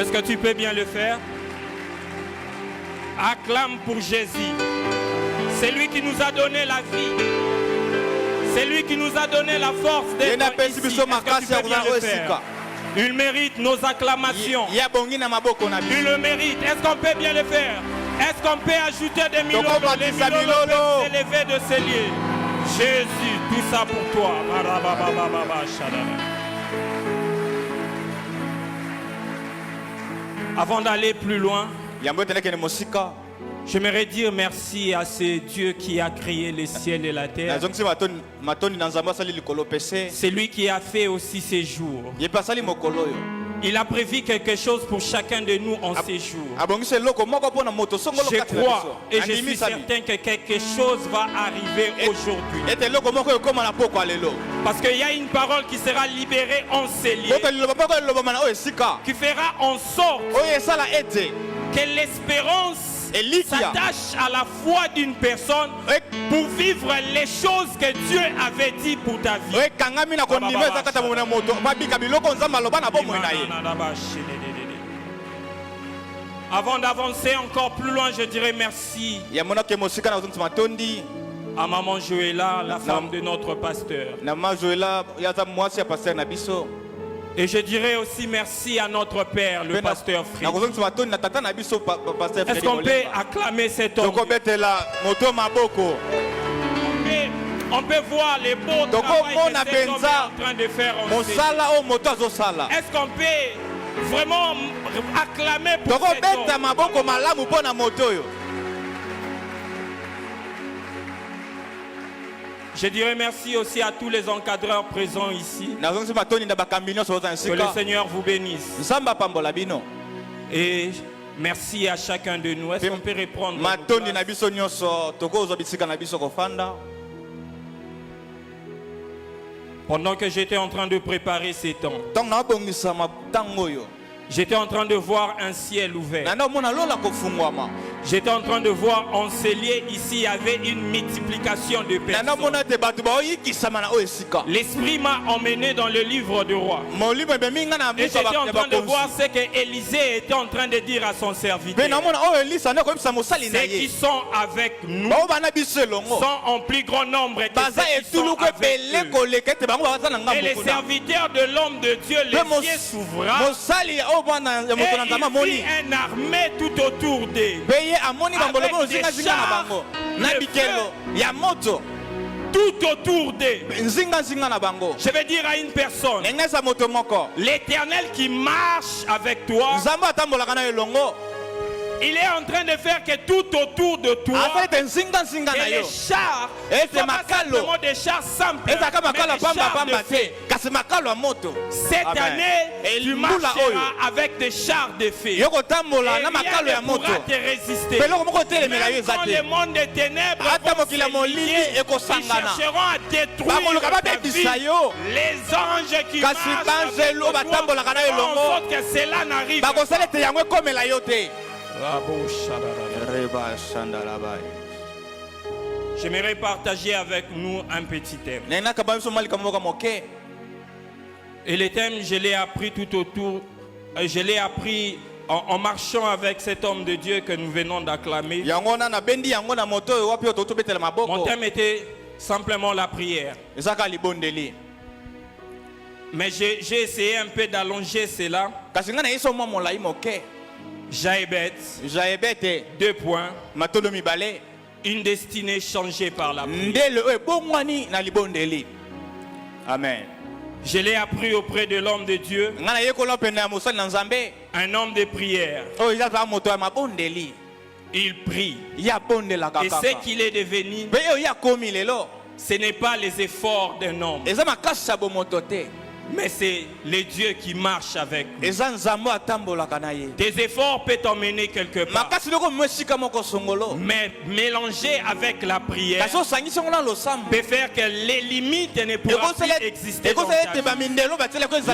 Est-ce que tu peux bien le faire? Acclame pour Jésus. C'est lui qui nous a donné la vie. C'est lui qui nous a donné la force d'être ici. Est-ce que tu peux bien le faire? Il mérite nos acclamations. Il le mérite. Est-ce qu'on peut bien le faire? Est-ce qu'on peut ajouter des milons? Les milons peuvent s'élever de ses lieux. Jésus, tout ça pour toi. Avant d'aller plus loin, j'aimerais dire merci à ce Dieu qui a créé les ciels et la terre. C'est lui qui a fait aussi ces jours. Il a prévu quelque chose pour chacun de nous en ces jours. Je crois et je suis certain que quelque chose va arriver aujourd'hui. Parce qu'il y a une parole qui sera libérée en ces lieux, qui fera en sorte que l'espérance s'attache à la foi d'une personne pour vivre les choses que Dieu avait dit pour ta vie. Avant d'avancer encore plus loin, je dirais merci à maman Joëlla, la femme de notre pasteur. Et je dirais aussi merci à notre père, le pasteur Fritz. Est-ce qu'on peut acclamer cet homme? On peut voir les beaux travail que cet homme est en train de faire en ce moment. Est-ce qu'on peut vraiment acclamer pour cet homme? Je dirais merci aussi à tous les encadreurs présents ici. Que le Seigneur vous bénisse. Et merci à chacun de nous. Est-ce qu'on peut reprendre pendant que j'étais en train de préparer ces temps, j'étais en train de voir un ciel ouvert. J'étais en train de voir en ces lieux ici, il y avait une multiplication de personnes. L'Esprit m'a emmené dans le livre du roi. Et j'étais en train de voir ce que Élisée était en train de dire à son serviteur. Ceux qui sont avec nous sont en plus grand nombre que ceux qui sont avec eux. Et les serviteurs de l'homme de Dieu, les cieux s'ouvrira. Et il vit une armée tout autour d'eux. Avec des chars tout autour d'eux. Je vais dire à une personne, l'Éternel qui marche avec toi, il est en train de faire que tout autour de toi, et les chars, ce pas simplement des chars simples, mais des chars de feu. Cette année, tu marcheras avec des chars de feu. Et rien ne pourra te résister. Même quand le monde des ténèbres vont se lier, ils chercheront à détruire ta vie. Les anges qui marchent avec toi font en sorte que cela n'arrive pas. J'aimerais partager avec nous un petit thème. Et le thème, je l'ai appris tout autour. Je l'ai appris en marchant avec cet homme de Dieu que nous venons d'acclamer. Mon thème était simplement la prière. Mais j'ai essayé un peu d'allonger cela. Jaébet, 2 points. Une destinée changée par la prière. Amen. Je l'ai appris auprès de l'homme de Dieu, un homme de prière. Il prie. Et ce qu'il est devenu, ce n'est pas les efforts d'un homme, mais c'est le Dieu qui marche avec nous. Tes efforts peuvent t'emmener quelque part, mais mélanger avec la prière peut faire que les limites ne pourront plus exister dans ta vie.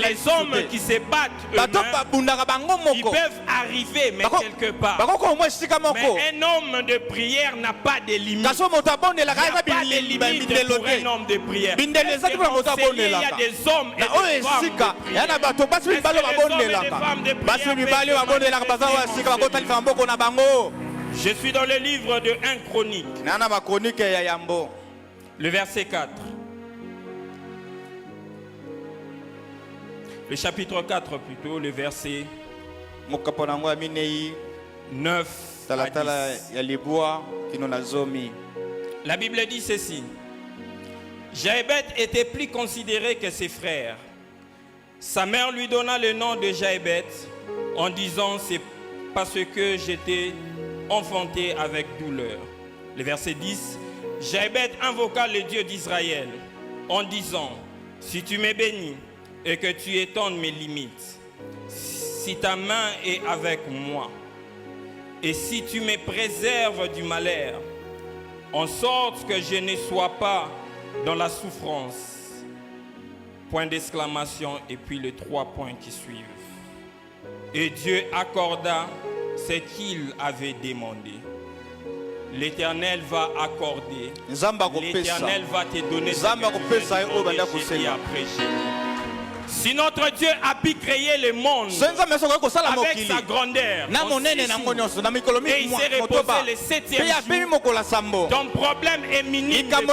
Les hommes qui se battent eux-mêmes, ils peuvent arriver, mais quelque part. Mais un homme de prière n'a pas de limites. Il n'y a pas de limites pour un homme de prière. Il y a des hommes et esika yana bato basi mibalo babondelaka basi mibalo babondelaka baza esika bakotalisa mboko na bango. Je suis dans le livre de 1 Chronique. Nana ba chronique ya Yambo. Le verset 4. Le chapitre 4 plutôt, le verset 9 à 10. La Bible dit ceci. Jaébet était plus considéré que ses frères. Sa mère lui donna le nom de Jaébet en disant c'est parce que j'étais enfanté avec douleur. Le verset 10. Jaébet invoqua le Dieu d'Israël en disant si tu m'es béni et que tu étendes mes limites, si ta main est avec moi et si tu me préserves du malheur, en sorte que je ne sois pas dans la souffrance. Point d'exclamation et puis les 3 points qui suivent. Et Dieu accorda ce qu'il avait demandé. L'Éternel va accorder. L'Éternel va te donner ce que j'ai dit après génie. Si notre Dieu a pu créer le monde avec sa grandeur, et il s'est reposé le 7e jour, ton problème est minime. Il peut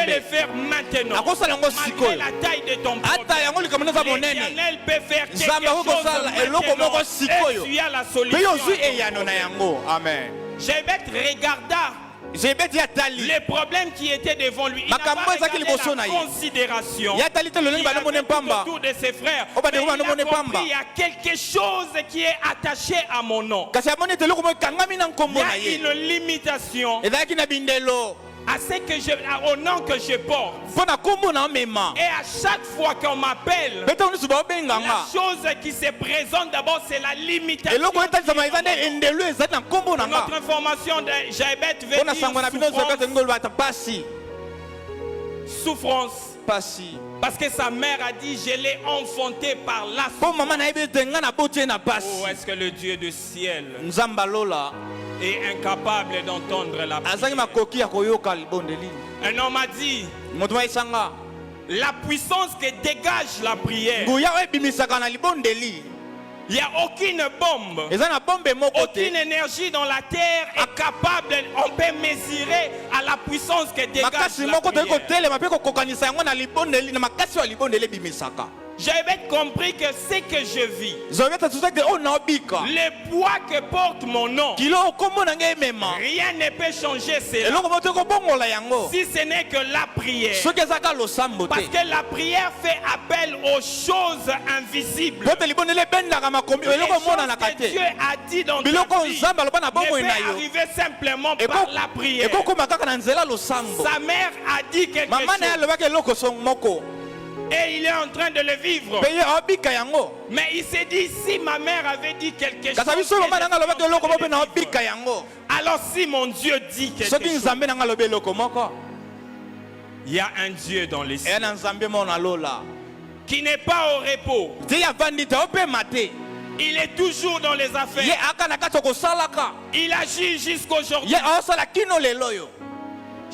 le faire maintenant. Malgré la taille de ton problème, l'Éternel peut faire quelque chose maintenant. Et tu as la solution. Amen. Jaébet regarda les problèmes qui étaient devant lui. Il n'a pas regardé la considération autour de ses frères. Mais il a compris il y a quelque chose qui est attaché à mon nom. Il y a une limitation à ce que au nom que je porte. Et à chaque fois qu'on m'appelle, la chose qui se présente d'abord, c'est la limitation. Notre information de Jaébet veut dire souffrance. Parce que sa mère a dit, je l'ai enfanté par la souffrance. Oh, est-ce que le Dieu du ciel est incapable d'entendre la prière? Un homme a dit, la puissance que dégage la prière, il n'y a aucune bombe, aucune énergie dans la terre est capable, on peut mesurer à la puissance que dégage la prière. J'avais compris que ce que je vis, le poids que porte mon nom, rien ne peut changer cela, si ce n'est que la prière. Parce que la prière fait appel aux choses invisibles. Les choses que Dieu a dit dans ta vie ne peut arriver simplement par la prière. Sa mère a dit quelque chose. Et il est en train de le vivre. Mais il s'est dit, si ma mère avait dit quelque chose, alors si mon Dieu dit quelque chose, il y a un Dieu dans les cieux qui n'est pas au repos. Il est toujours dans les affaires. Il agit jusqu'aujourd'hui.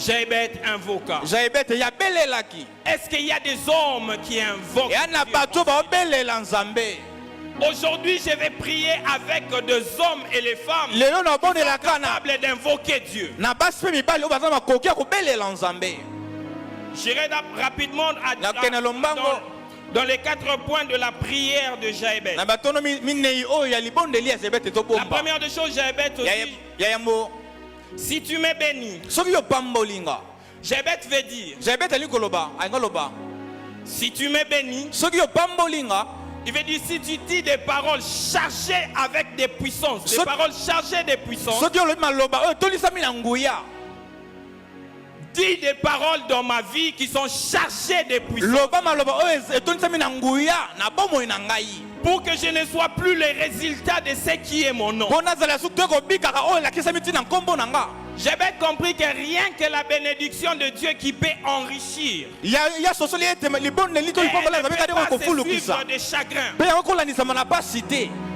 Jaébet invoqua. Est-ce qu'il y a des hommes qui invoquent Dieu? Aujourd'hui, je vais prier avec des hommes et les femmes qui sont capables d'invoquer Dieu. J'irai rapidement dans les 4 points de la prière de Jaébet. La première des choses, Jaébet aussi, si tu m'es béni, Jaébet veut dire, si tu m'es béni, il veut dire si tu dis des paroles chargées avec des puissances, des paroles chargées de puissance, dis des paroles dans ma vie qui sont chargées de puissance, pour que je ne sois plus le résultat de ce qui est mon nom. J'avais compris que rien que la bénédiction de Dieu qui peut enrichir, et elle ne peut pas se suivre de chagrin.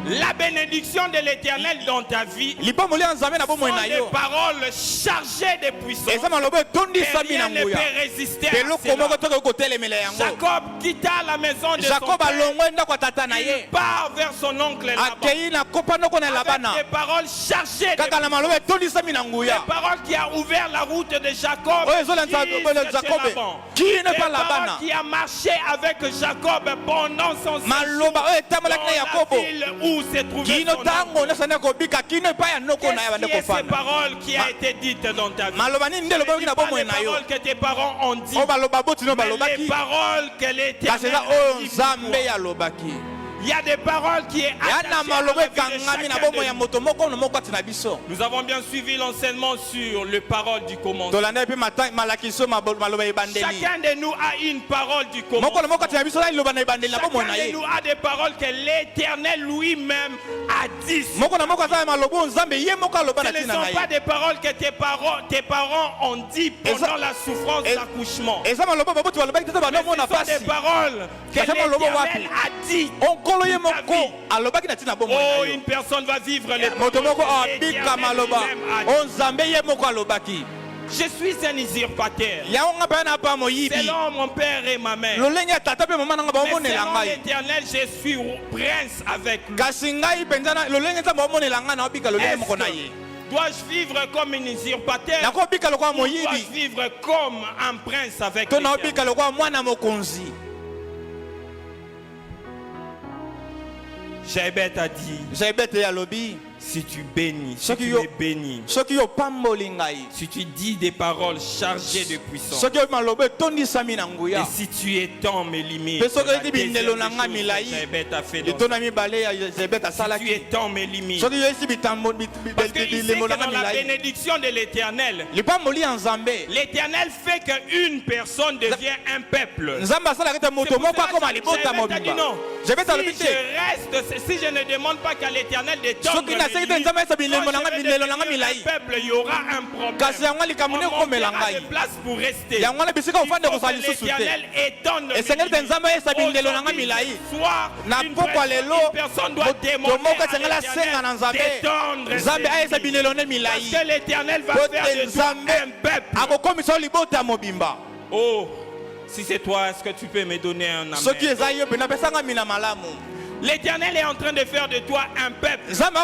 La bénédiction de l'Éternel dans ta vie sont des paroles chargées de puissance. Et rien ne peut résister à cela. Jacob quitta la maison de son père. Il part vers son oncle Laban. Avec des paroles chargées de puissance. Des paroles qui a ouvert la route de Jacob. Des paroles qui a marché avec Jacob pendant son séjour dans la ville où se trouvait son oncle. Qu'est-ce que ces paroles qui a été dites dans ta vie? Ce n'est pas les paroles que tes parents ont dit, mais les paroles que l'Éternel a dit pour toi. Il y a des paroles qui est attachées à la vie de chacun de nous. Nous avons bien suivi l'enseignement sur les paroles du commandement. Chacun de nous a une parole du commandement. Chacun de nous a des paroles que l'Éternel lui-même a dit. Ce ne sont pas des paroles que tes parents ont dit pendant la souffrance d'accouchement. Ce sont des paroles que l'Éternel a dit. Oh, une personne va vivre les je suis un usurpateur. Selon mon père et ma mère. Mais selon l'Éternel, je suis prince avec lui. Dois-je vivre comme un usurpateur ou dois-je vivre comme un prince avec l'Éternel? Jaébet a dit, si tu bénis, si tu es béni, si tu dis des paroles chargées de puissance, et si tu étends mes limites, Jaébet a fait dans si tu étends mes limites, parce qu'il sait que dans la bénédiction de l'Éternel, l'Éternel fait qu'une personne devient un peuple. C'est pour ça que dit non. Si je ne demande pas qu'à l'Éternel d'étendre mes limites, quand je vais devenir un peuple, il y aura un problème. On manquera de place pour rester. Il faut que l'Éternel étende mes limites. Soit une personne doit demander à l'Éternel d'étendre mes limites. Parce que l'Éternel va faire de toi un peuple. Oh, si c'est toi, est-ce que tu peux me donner un amen? L'Éternel est en train de faire de toi un peuple. Jaébet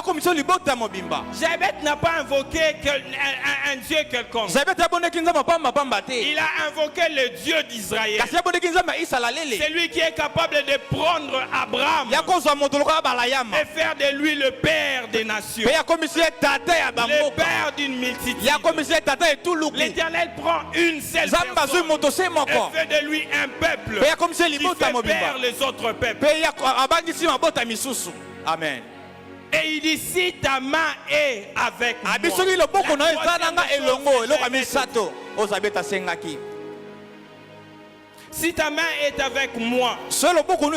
n'a pas invoqué un Dieu quelconque. Il a invoqué le Dieu d'Israël. C'est lui qui est capable de prendre Abraham et faire de lui le père des nations, le père d'une multitude. L'Éternel prend une seule personne et fait de lui un peuple qui fait père les autres peuples. Amen. Et il dit, si ta main est avec si ta main est avec moi, quand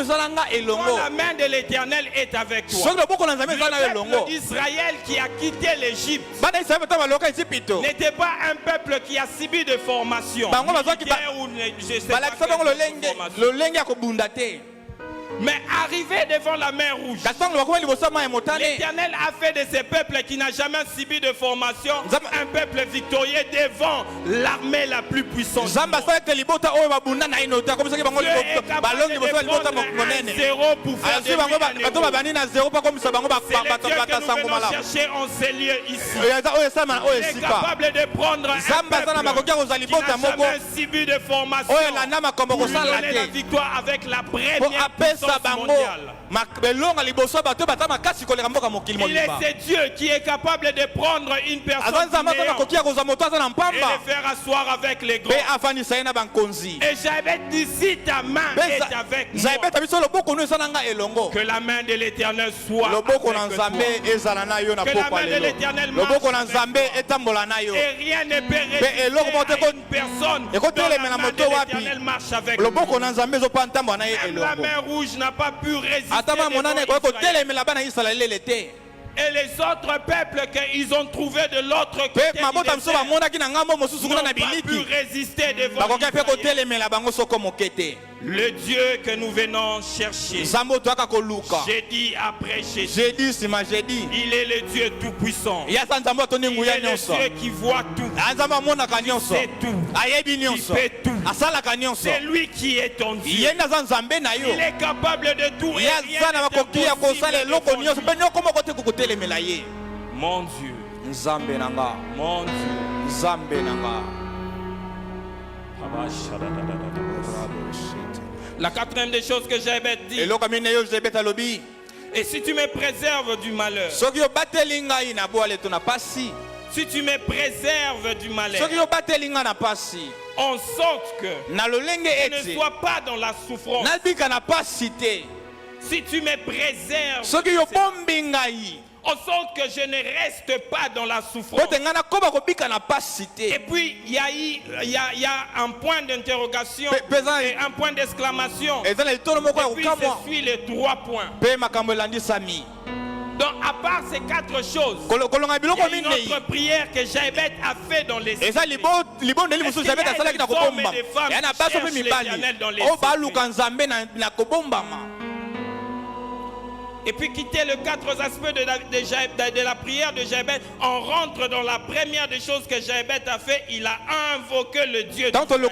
la main de l'Éternel est avec toi, le peuple d'Israël qui a quitté l'Égypte n'était pas un peuple qui a subi de formation. Mais arrivé devant la mer Rouge, l'Éternel a fait de ces peuples qui n'a jamais subi de formation un peuple victorieux devant l'armée la plus puissante. Dieu est capable de zéro pour faire de lui un héros. C'est le Dieu que nous venons chercher en ces lieux ici. Il est capable de prendre un peuple qui n'a jamais subi de formation pour lui donner la victoire avec la première puissance mondiale. Il est ce Dieu qui est capable de prendre une personne et de faire asseoir avec les grands. Et Jaébet dit, si ta main est avec moi, que la main de l'Éternel soit avec toi. Que la main de l'Éternel marche avec toi. Et rien ne peut résister à une personne dont la main de l'Éternel marche avec lui. Même la main rouge n'a pas pu résister. Et les autres peuples qu'ils ont trouvé de l'autre côté n'ont pas pu résister devant Israël. Le Dieu que nous venons chercher. Jeudi après jeudi. Il est le Dieu tout-puissant. Il est le Dieu qui voit tout. Il sait tout. Il fait tout. C'est lui qui est ton Dieu. Il est capable de tout. Et rien n'est impossible. Mon Dieu. Mon Dieu. La quatrième des choses que Jaébet dit. Et si tu me préserves du malheur. Si tu me préserves du malheur. En sorte que tu ne sois pas dans la souffrance. Si tu me préserves. En sorte que je ne reste pas dans la souffrance. Et puis il y a un point d'interrogation et un point d'exclamation. Et puis je suis les 3 points. Donc à part ces 4 choses, il y a une autre prière que Jaébet a fait dans les cieux. Est-ce qu'il y a des hommes et des femmes qui cherchent l'Éternel dans les cieux? Et puis quitter les 4 aspects de la prière de Jaébet, on rentre dans la première des choses que Jaébet a fait. Il a invoqué le Dieu d'Israël.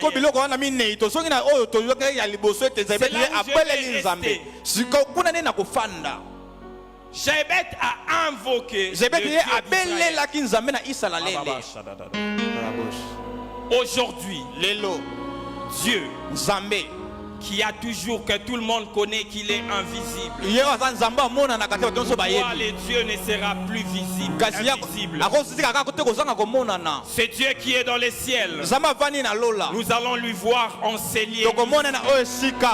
Jaébet a invoqué le Dieu d'Israël. Aujourd'hui, Dieu qui a toujours, que tout le monde connaît qu'il est invisible. Les dieux ne sera plus visible, invisible. C'est Dieu qui est dans les ciels. Nous allons lui voir en ces lieux.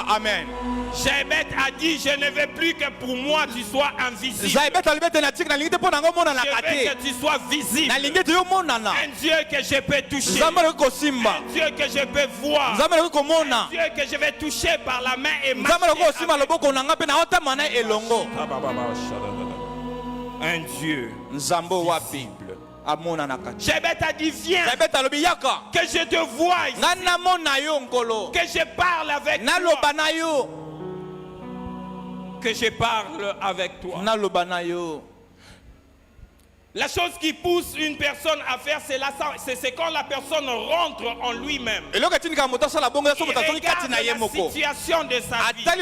Amen. Jaébet a dit, je ne veux plus que pour moi tu sois invisible. Je veux que tu sois visible. Un Dieu que je peux toucher. Un Dieu que je peux voir. Un Dieu que je vais toucher par la main et marcher. Un Dieu visible. Jaébet a dit, viens, que je te voie ici, que je parle avec toi, que je parle avec toi. La chose qui pousse une personne à faire, c'est quand la personne rentre en lui-même. Il regarde la situation de sa vie. Il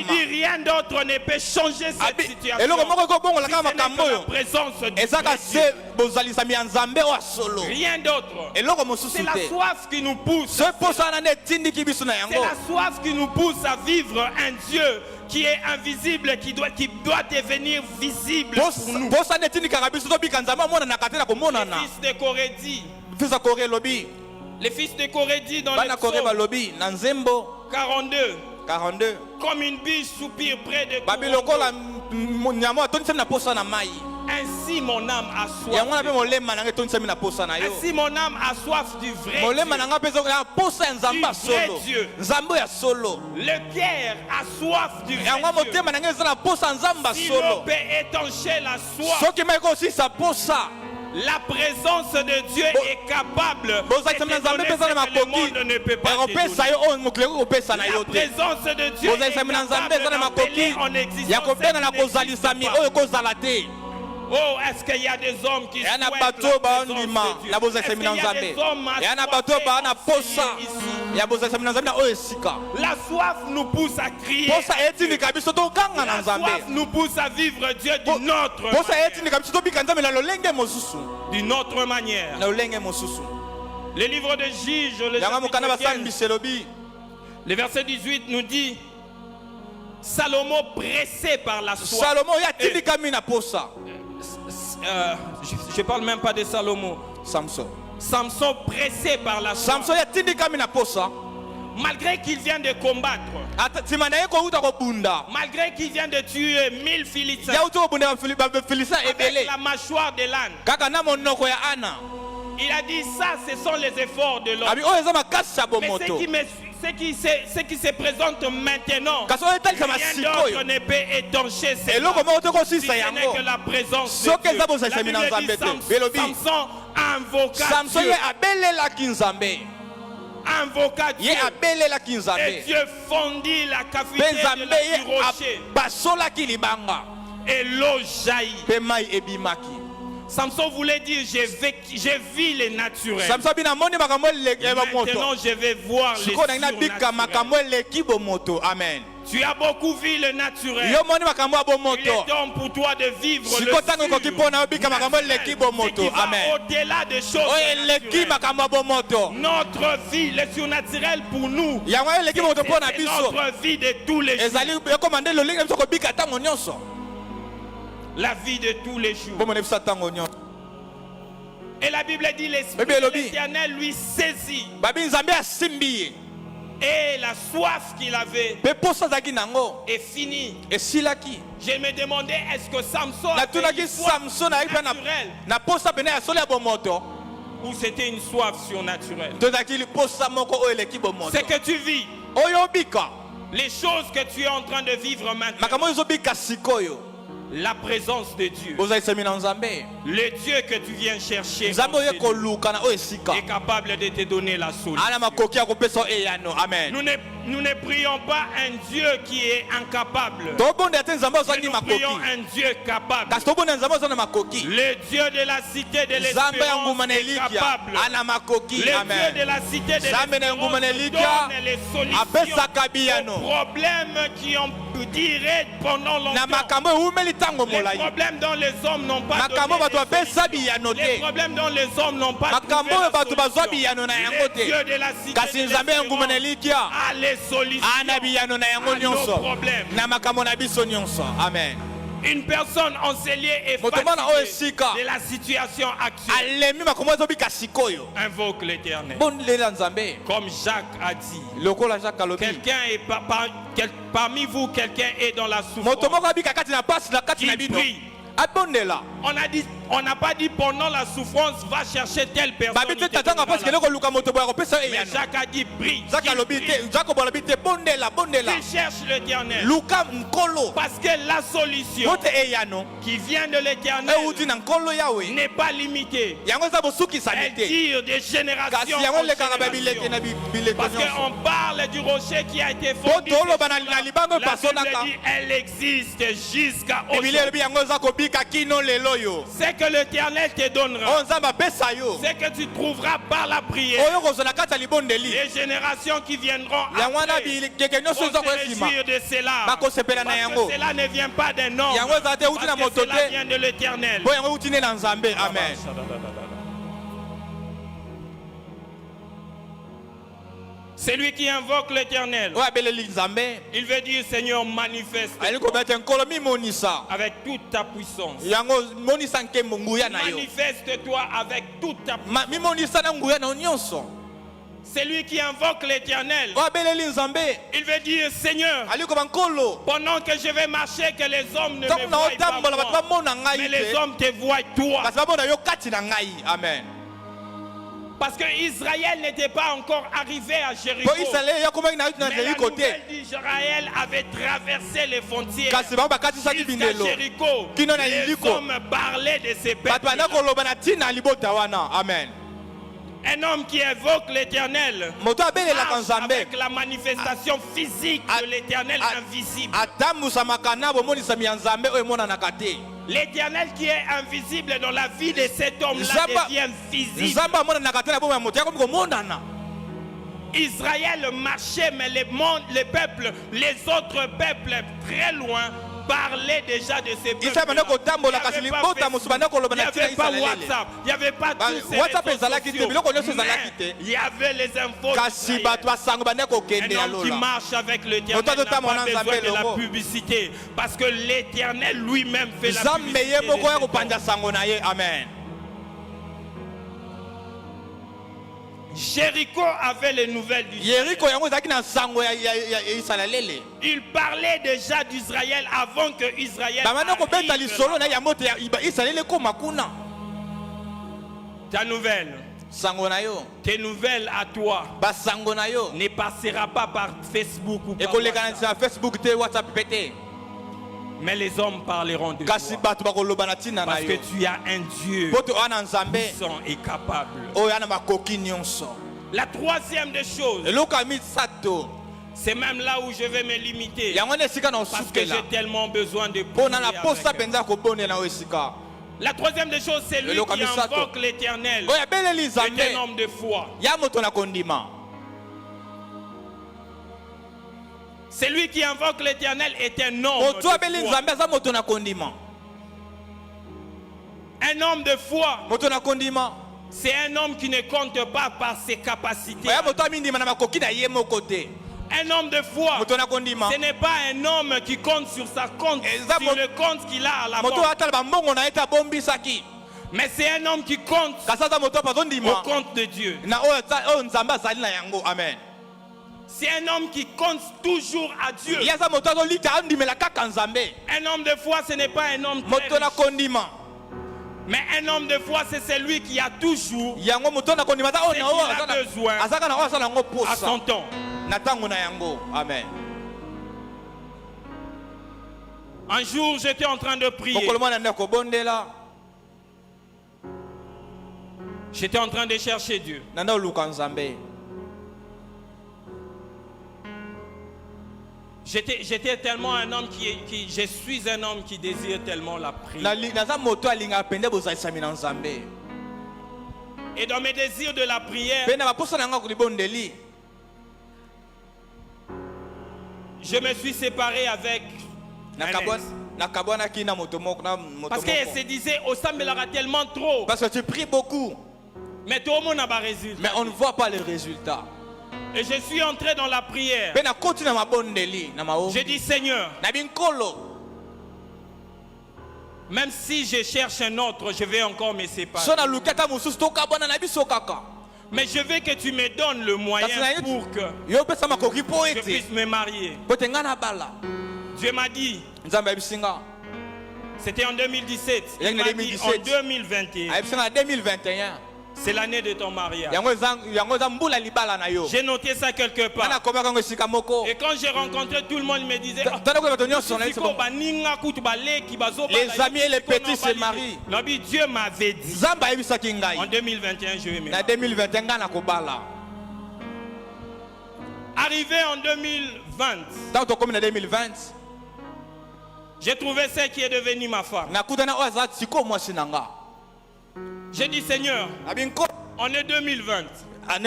dit rien d'autre ne peut changer cette situation. Si ce n'est que la présence de Dieu. Rien d'autre. C'est la soif qui nous pousse. C'est la soif qui nous pousse à vivre un Dieu qui est invisible, qui doit devenir visible pour nous. Les fils de Corée dit. Les fils de Corée dit dans le psaume 42. Comme une biche soupire près de ainsi mon âme a soif. Ainsi mon âme a soif du vrai Dieu. Le cœur a soif du vrai Dieu. Si l'eau peut étancher la soif, la présence de Dieu est capable de donner ce que le monde ne peut pas te donner. La présence de Dieu est capable d'appeler en existence. Oh, est-ce qu'il y a des hommes qui souhaitent la présence de Dieu? Est-ce qu'il y a des hommes ici? La soif nous pousse à crier. La soif nous pousse à vivre Dieu d'une autre manière. Le livre de Juges, le verset 18 nous dit, Salomon pressé par la soif. Je parle même pas de Salomon. Samson pressé par la soif. Malgré qu'il vient de combattre, malgré qu'il vient de tuer 1000 Philistins avec la mâchoire de l'âne, il a dit ça, ce sont les efforts de l'homme. Mais ce qui se présente maintenant, rien d'autre ne peut étancher ces si ce n'est que la présence de Dieu. La Bible dit Samson invoqua Dieu. invoqua Dieu. Et Dieu fondit la cavité du rocher. Et l'eau jaillit. Samson voulait dire, j'ai vu les naturels. Maintenant, je vais voir les surnaturels. Amen. Tu as beaucoup vu le naturel. Il est temps pour toi de vivre le sur. Au-delà des choses naturelles. Notre vie, le surnaturel pour nous, c'est notre vie de tous les jours. La vie de tous les jours. Et la Bible dit l'Esprit de l'Éternel lui saisit. Et la soif qu'il avait est finie. Je me demandais, est-ce que Samson avait une soif naturelle ou c'était une soif surnaturelle? C'est que tu vis, les choses que tu es en train de vivre maintenant, la présence de Dieu, le Dieu que tu viens chercher est capable de te donner la solution. Nous ne prions pas un Dieu qui est incapable. Nous prions un Dieu capable. Le Dieu de la cité de l'espérance est capable. Le Dieu de la cité de l'espérance donne les solutions aux problèmes qui ont duré pendant longtemps. Les problèmes dont les hommes n'ont pas donné, les problèmes dont les hommes n'ont pas trouvé la solution. Le Dieu de la cité de l'espérance a les solutions à nos problèmes. Amen. Une personne enseignée et fatiguée de la situation actuelle invoque l'Éternel. Comme Jacques a dit, quelqu'un est parmi vous, quelqu'un est dans la souffrance, qui prie. On n'a pas dit pendant la souffrance va chercher telle personne. Mais Jacques a dit prie. Il cherche l'Éternel. Parce que la solution qui vient de l'Éternel n'est pas limitée. Elle tire des générations en génération. Parce qu'on parle du rocher qui a été fondé. La Bible dit elle existe jusqu'à aujourd'hui. C'est que l'Éternel te donnera. C'est que tu trouveras par la prière. Les générations qui viendront après vont se réjouir de cela. Parce que cela ne vient pas d'un homme. Parce que cela vient de l'Éternel. Amen. Celui qui invoque l'Éternel, il veut dire Seigneur, manifeste avec toute ta puissance. Manifeste-toi avec toute ta puissance. Celui qui invoque l'Éternel, il veut dire Seigneur, pendant que je vais marcher, que les hommes ne me voient pas moi, mais les hommes te voient toi. Amen. Parce que Israël n'était pas encore arrivé à Jéricho. Mais la nouvelle d'Israël avait traversé les frontières jusqu'à Jéricho. Les hommes parlaient de ces peuples. Amen. Un homme qui évoque l'Éternel avec la manifestation physique de l'Éternel invisible. L'Éternel qui est invisible dans la vie de cet homme-là devient visible. Israël marchait, mais les peuples, les autres peuples très loin, parlaient déjà de ces peuples. Il n'y avait pas WhatsApp, il n'y avait pas tous ces réseaux sociaux, mais il y avait les infos. Un homme qui marche avec l'Éternel n'a pas besoin de la publicité, parce que l'Éternel lui-même fait la publicité. Amen. Jéricho avait les nouvelles du Seigneur. Il parlait déjà d'Israël avant que Israël arrive. Ta nouvelle, tes nouvelles à toi ne passera pas par Facebook ou par WhatsApp. Mais les hommes parleront de toi. Parce que tu as un Dieu puissant et capable. La troisième des choses, c'est même là où je vais me limiter. Parce que j'ai tellement besoin de prier avec elle. La troisième des choses, c'est lui qui invoque l'Éternel. C'est un homme de foi. Celui qui invoque l'Éternel est un homme de foi. Un homme de foi, c'est un homme qui ne compte pas par ses capacités. Un homme de foi, ce n'est pas un homme qui compte sur sa compte, sur le compte qu'il a à la banque. Mais c'est un homme qui compte au compte de Dieu. C'est un homme qui compte toujours à Dieu. Un homme de foi, ce n'est pas un homme très riche. Mais un homme de foi, c'est celui qui a toujours ce qu'il a besoin à son temps. Amen. Un jour, j'étais en train de prier. J'étais en train de chercher Dieu. J'étais tellement un homme je suis un homme qui désire tellement la prière. Et dans mes désirs de la prière, je me suis séparé avec un ex. Parce qu'elle se disait, oh, ça me l'aura tellement trop. Parce que tu pries beaucoup. Mais tout le monde n'a pas de résultat. Mais on ne voit pas les résultats. Et je suis entré dans la prière. J'ai dit, Seigneur, même si je cherche un autre, je vais encore me séparer. Mais je veux que tu me donnes le moyen pour que je puisse me marier. Dieu m'a dit, c'était en 2017, il m'a dit en 2021. C'est l'année de ton mariage. J'ai noté ça quelque part. Et quand j'ai rencontré tout le monde, il me disait, les amis et les petits se marient. Dieu m'avait dit. En 2021, je vais me marier. Arrivé en 2020, j'ai trouvé celle qui est devenue ma femme. J'ai dit, Seigneur, on est 2020. Mais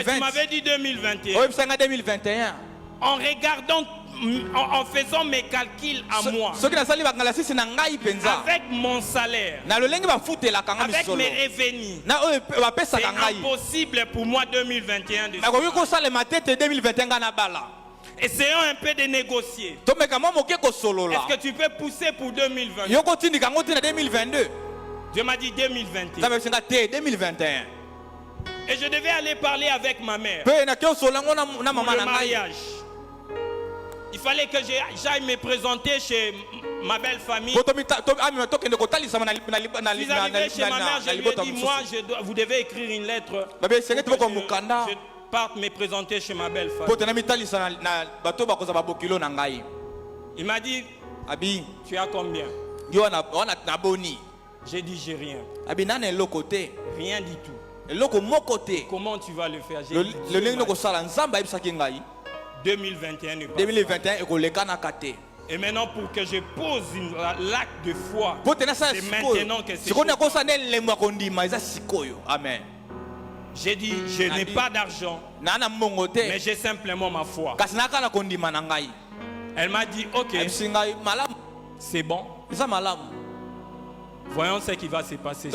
tu m'avais dit 2021. En regardant, en faisant mes calculs à moi, avec mon salaire, avec mes revenus, c'est impossible pour moi 2021 de essayons un peu de négocier. Est-ce que tu peux pousser pour 2020? Dieu m'a dit 2021. Et je devais aller parler avec ma mère pour le mariage. Il fallait que j'aille me présenter chez ma belle famille. Je suis arrivé chez ma mère, je lui ai dit, moi, vous devez écrire une lettre. Je parte me présenter chez ma belle famille. Il m'a dit, tu as combien? J'ai dit, j'ai rien. Rien du tout. Comment tu vas le faire? 2021 ne passe pas. Et maintenant, pour que je pose l'acte de foi, c'est maintenant que c'est Amen. J'ai dit, je n'ai pas d'argent, mais j'ai simplement ma foi. Elle m'a dit, ok, c'est bon. Voyons ce qui va se passer.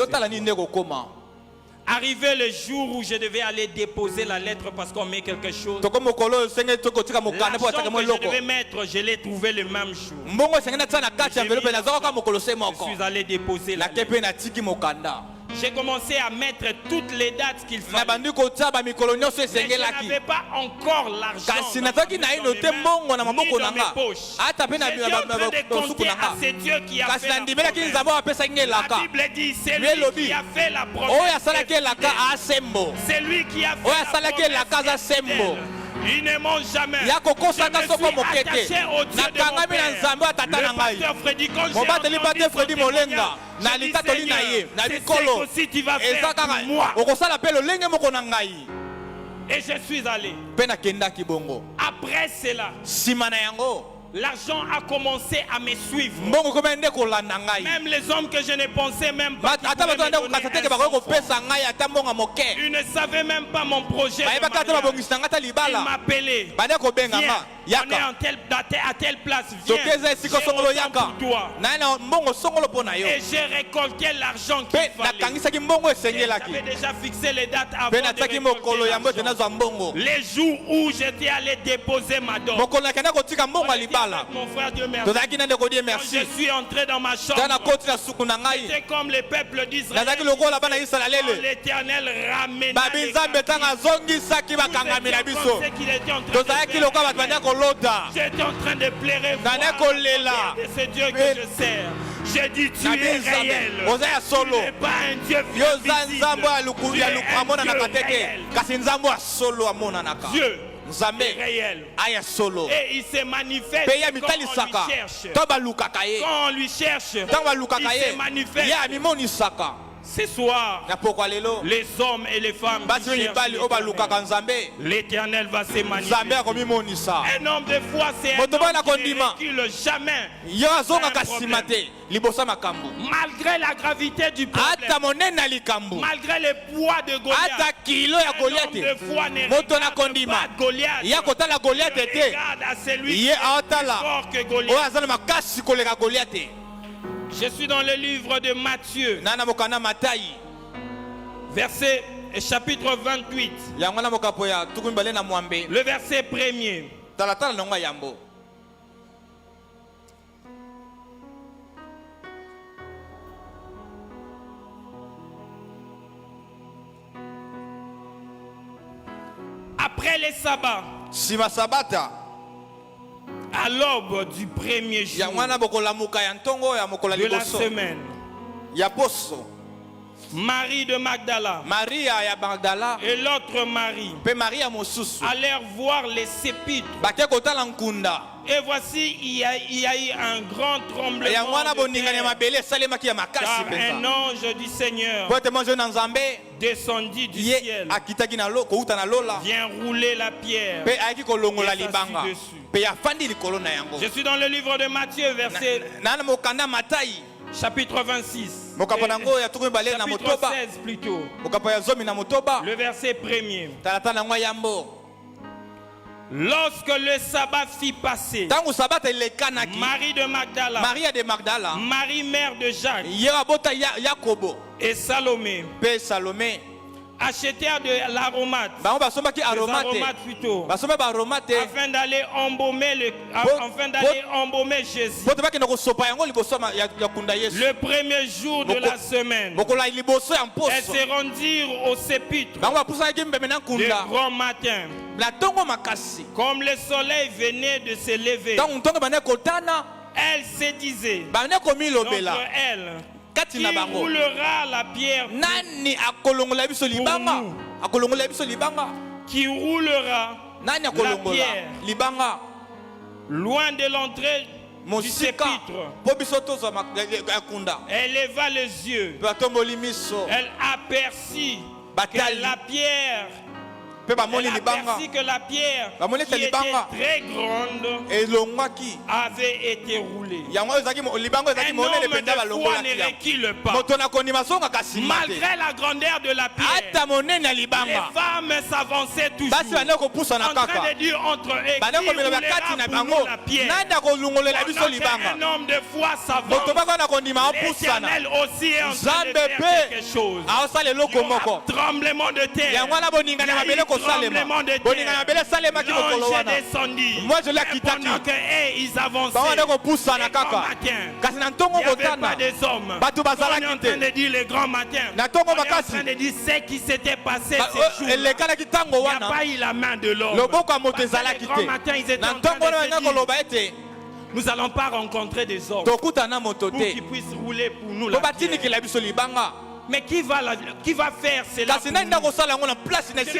Arrivé le jour où je devais aller déposer la lettre parce qu'on met quelque chose, l'argent que je devais mettre, je l'ai trouvé le même jour. Je suis allé déposer la lettre. J'ai commencé à mettre toutes les dates qu'il fallait. Mais je n'avais pas encore l'argent ni dans mes poches. J'étais en train de compter à ce Dieu qui a fait la promesse. La Bible dit, c'est lui qui a fait la promesse. C'est lui qui a fait la promesse. Ils ne m'ont jamais. Je me suis attaché au Dieu de mon père. Le pasteur Freddy, quand j'ai entendu son témoignage, j'ai dit, Seigneur, c'est ce que tu vas faire pour moi. Et je suis allé. Après cela, l'argent a commencé à me suivre. Même les hommes que je ne pensais même pas qu'ils pourraient me donner un sou. Ils ne savaient même pas mon projet de mariage. Ils m'appelaient. Viens, on est à telle place. Viens, j'ai autant pour toi. Et j'ai récolté l'argent qu'il fallait. J'avais déjà fixé les dates avant de récolter l'argent. Les jours où j'étais allé déposer ma dot. Mon frère, Dieu merci. Quand je suis entré dans ma chambre, c'était comme le peuple d'Israël. L'Éternel ramenait les j'étais en train de pleurer de ce Dieu que je sers. J'ai dit tu es réel. Tu n'es pas un Dieu visible. Tu es un Dieu réel. Dieu est réel. Et il se manifeste quand on lui cherche. Quand on lui cherche, il se manifeste. Ce soir, les hommes et les femmes qui cherchent l'Éternel va se manifester. Un homme de foi, c'est un homme qui ne recule jamais. Malgré la gravité du problème, malgré le poids de Goliath, un homme de foi ne regarde pas Goliath. Il regarde à celui qui est plus fort que Goliath. Je suis dans le livre de Matthieu, verset chapitre 28, le verset 1er. Après les sabbats, à l'aube du premier jour de la semaine, Marie de Magdala et l'autre Marie allèrent voir les sépulcres. Et voici, il y a eu un grand tremblement de terre, car un ange du Seigneur descendit du ciel, vient rouler la pierre et s'assit dessus. Je suis dans le livre de Matthieu, verset chapitre 26, chapitre 16 plutôt, le verset 1er. Lorsque le sabbat fit passer, Marie de Magdala, Marie mère de Jacques et Salomé achetèrent de l'aromate, plutôt, afin d'aller embaumer Jésus le premier jour de la semaine. Elles se rendirent au sépulcre de grand matin. Comme le soleil venait de se lever, elle se disait d'entre elles, qui roulera la pierre pour nous? Qui roulera la pierre loin de l'entrée du sépulcre? Elle leva les yeux. Elle aperçut que la pierre qui était très grande avait été roulée. Un homme de foi ne recule pas. Malgré la grandeur de la pierre, les femmes s'avançaient toujours en train de dire entre eux, qui roulera pour nous la pierre? Un homme de foi s'avance. L'Éternel aussi est en train de faire quelque chose. Il y aura tremblement de terre. Tremblement de terre. L'ange est descendu. Pendant qu'ils avançaient, il n'y avait pas des hommes. On est en train de dire le grand matin. On est en train de dire ce qui s'était passé ces jours. Il n'y a pas eu la main de l'homme. Le grand matin, ils étaient en train de se dire, nous n'allons pas rencontrer des hommes pour qu'ils puissent rouler pour nous la pierre. Mais qui va faire cela pour nous? Ce n'est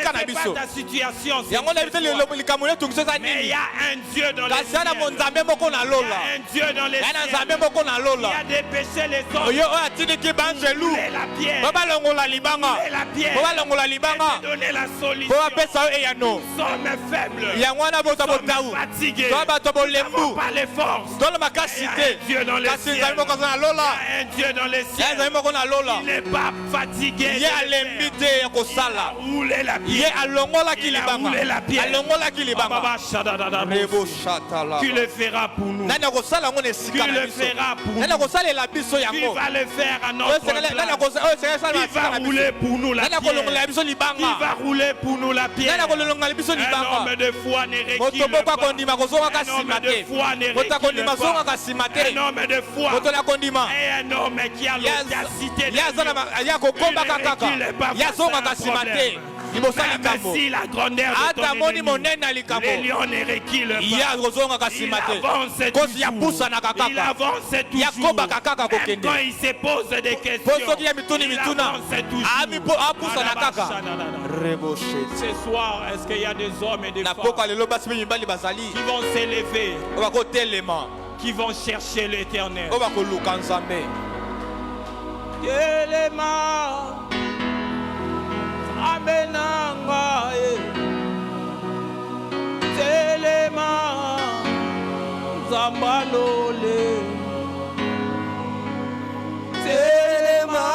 pas ta situation. Mais il y a un Dieu dans les cieux. Il y a un Dieu dans les cieux. Il y a des péchés, les hommes. La pierre. La pierre. Donner la solution. Nous sommes faibles. Nous sommes fatigués. Nous n'avons pas les forces. Il y a un Dieu dans les cieux. Il y a un Dieu dans les cieux. Il n'est pas fatigué. Il a roulé la pierre. Il a roulé la pierre. Tu le feras pour nous. Tu le feras pour nous. Tu vas le faire à notre place. Qui va rouler pour nous la pierre. Qui va rouler pour nous la pierre. Un homme de foi ne recule pas. Un homme de foi ne recule pas. Un homme de foi et un homme qui a l'audacité de si la grandeur de ton ennemi, les lions ne reculent pas. Il avance toujours. Il avance toujours. Même quand il se pose des questions, il avance toujours. Ce soir, est-ce qu'il y a des hommes et des femmes qui vont s'élever, qui vont chercher l'Éternel? Amenanga Telema Zambalole Telema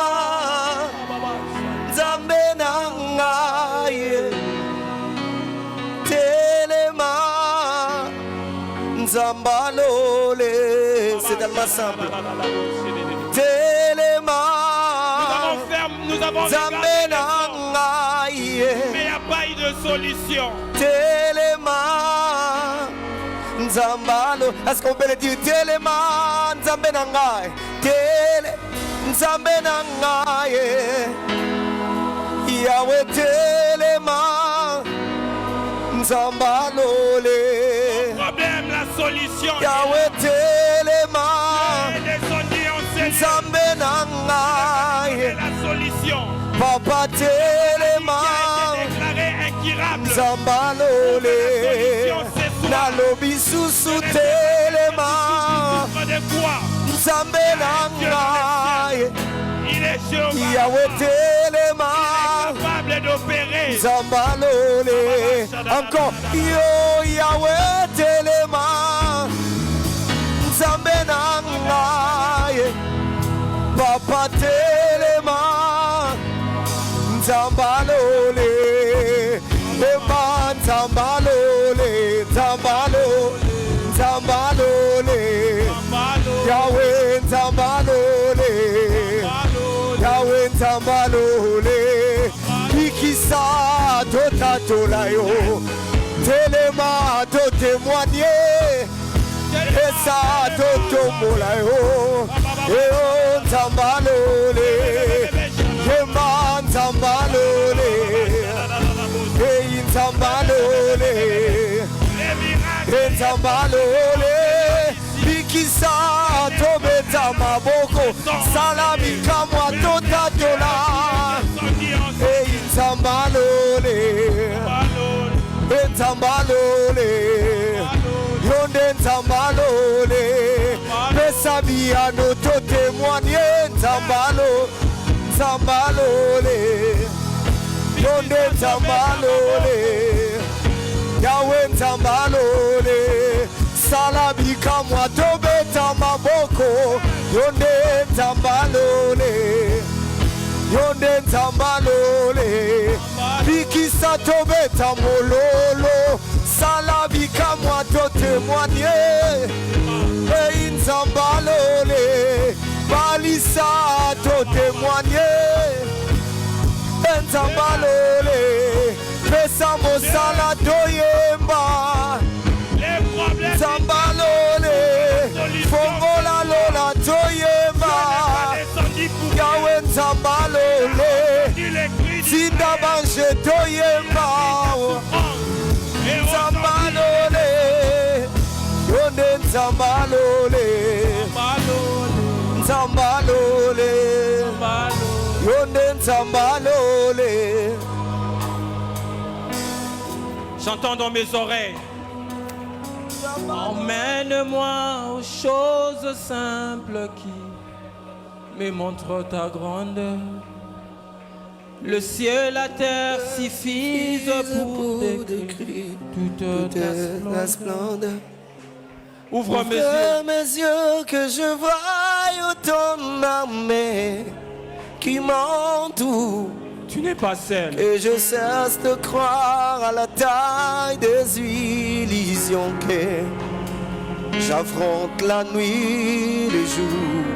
Zambenanga Telema Zambalole. C'est tellement simple. Telema nous avons regardé mais il n'y a pas eu de solution. Telema Nzambalo. Est-ce qu'on peut le dire? Telema Nzambenangai. Tele Nzambenangai. Yahweh Telema Nzambalole. Le problème, la solution. Yahweh Telema Nzambenangai. La solution. Papa Telema Zambalole Nalobi Susu Telema Zambenangai. Yahweh Telema Zambalole. Encore Yo Yahweh Telema Zambenangai. Papa Telema Zambalole, Eman Zambalole, Zambalole, Zambalole, Yahweh Zambalole, Yahweh Zambalole, Ikisa Tota Tolayo, Telema to témoigner, et ça Toto Molayo, Eo Zambalole. Eman Zambalole, Zambalole, Zambalole, Bikisa Tobeta Maboko, Salami Kamwa Tota Tola, Zambalole, Zambalole, Yonde Zambalole, Pesabia no to témoigner Zambalo. Zambalole, Yonde Zambalole, Yahweh Zambalole, Salabika Mwatobeta Maboko, Yonde Zambalole, Yonde Zambalole, Bikisa Tobeta Mololo, Salabika Mwato témoigner, Ein Zambalole. Balisa to témoigner, Nzambalole, Pesamo sala doyemba, Nzambalole, Fongola lola doyemba, Yahweh Nzambalole, Zinda banje doyemba, Nzambalole, Yonde Nzambalole. Zambalole, J'entends dans mes oreilles. Emmène-moi aux choses simples qui me montrent ta grandeur. Le ciel, la terre suffisent pour décrire toute ta splendeur. Ouvre mes yeux que je voie ton armée qui m'entoure. Tu n'es pas seul. Et je cesse de croire à la taille des illusions que j'affronte la nuit, les jours.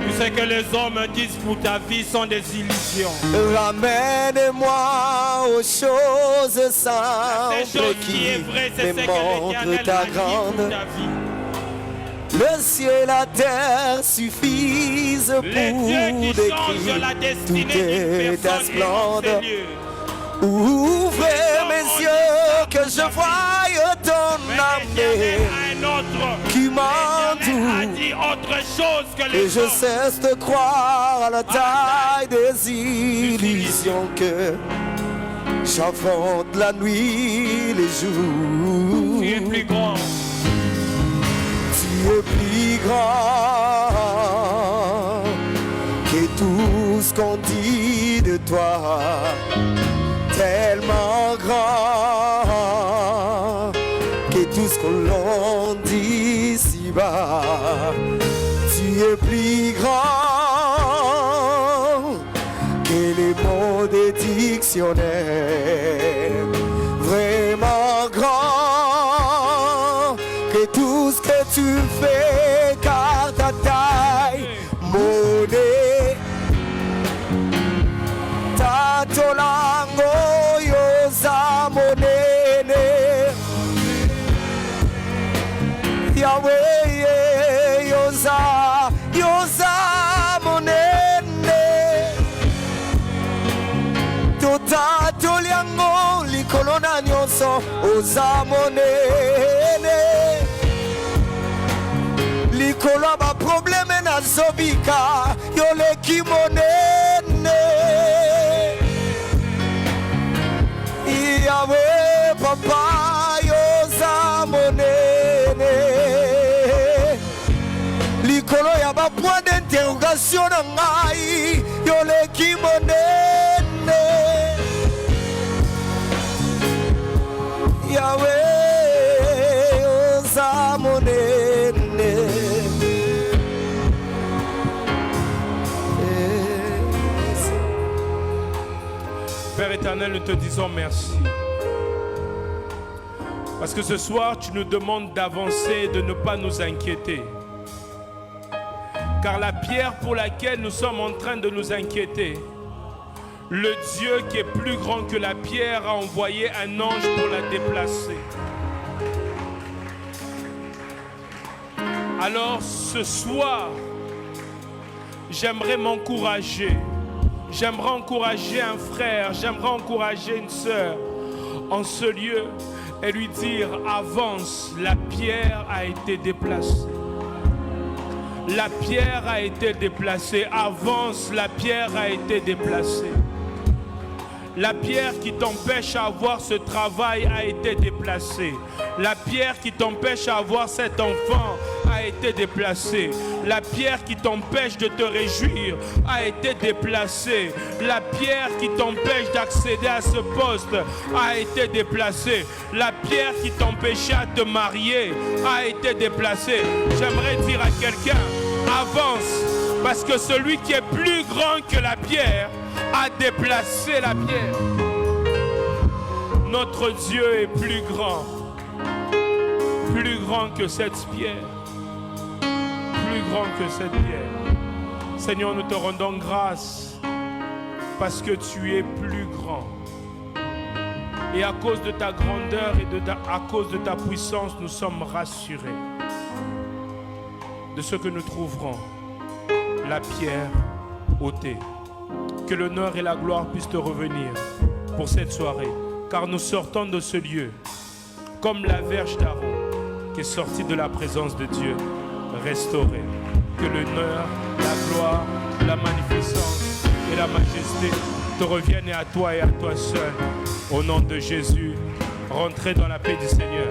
Tu sais que les hommes disent pour ta vie sont des illusions. Ramène-moi aux choses simples qui me montrent ta grandeur. Le ciel et la terre suffisent pour décrire toute ta splendeur. Ouvrez mes yeux que je voie ton armée qui m'entoure. Et je cesse de croire à la taille des illusions que j'affronte la nuit, les jours. Tu es plus grand. Tu es plus grand que tout ce qu'on dit de toi. Tellement grand que tout ce qu'on l'on dit ici-bas. Tu es plus grand que les mots des dictionnaires. Vraiment grand que tout ce que tu fais, car ta taille monnaie. Tatolango yoza monene Yahweh yoza monene Totatolango likolona nyonso oza monene Likolo ba probleme na zobika yoleki monene Yahweh papa yoza monene Likolo ya ba point d'interrogation na ngai yoleki monene Yahweh yoza monene Père éternel, nous te disons merci. Parce que ce soir, tu nous demandes d'avancer, de ne pas nous inquiéter. Car la pierre pour laquelle nous sommes en train de nous inquiéter, le Dieu qui est plus grand que la pierre a envoyé un ange pour la déplacer. Alors ce soir, j'aimerais m'encourager. J'aimerais encourager un frère, j'aimerais encourager une sœur en ce lieu et lui dire avance, la pierre a été déplacée. La pierre a été déplacée, avance, la pierre a été déplacée. La pierre qui t'empêche à avoir ce travail a été déplacée. La pierre qui t'empêche à avoir cet enfant a été déplacée. La pierre qui t'empêche de te réjouir a été déplacée. La pierre qui t'empêche d'accéder à ce poste a été déplacée. La pierre qui t'empêchait à te marier a été déplacée. J'aimerais dire à quelqu'un, avance, parce que celui qui est plus grand que la pierre a déplacé la pierre. Notre Dieu est plus grand que cette pierre, plus grand que cette pierre. Seigneur, nous te rendons grâce parce que tu es plus grand. Et à cause de ta grandeur et à cause de ta puissance, nous sommes rassurés de ce que nous trouverons, la pierre ôtée. Que l'honneur et la gloire puissent te revenir pour cette soirée, car nous sortons de ce lieu comme la verge d'Aaron qui est sortie de la présence de Dieu, restaurée. Que l'honneur, la gloire, la magnificence et la la majesté te reviennent à toi et à toi seul. Au nom de Jésus, rentrez dans la paix du Seigneur.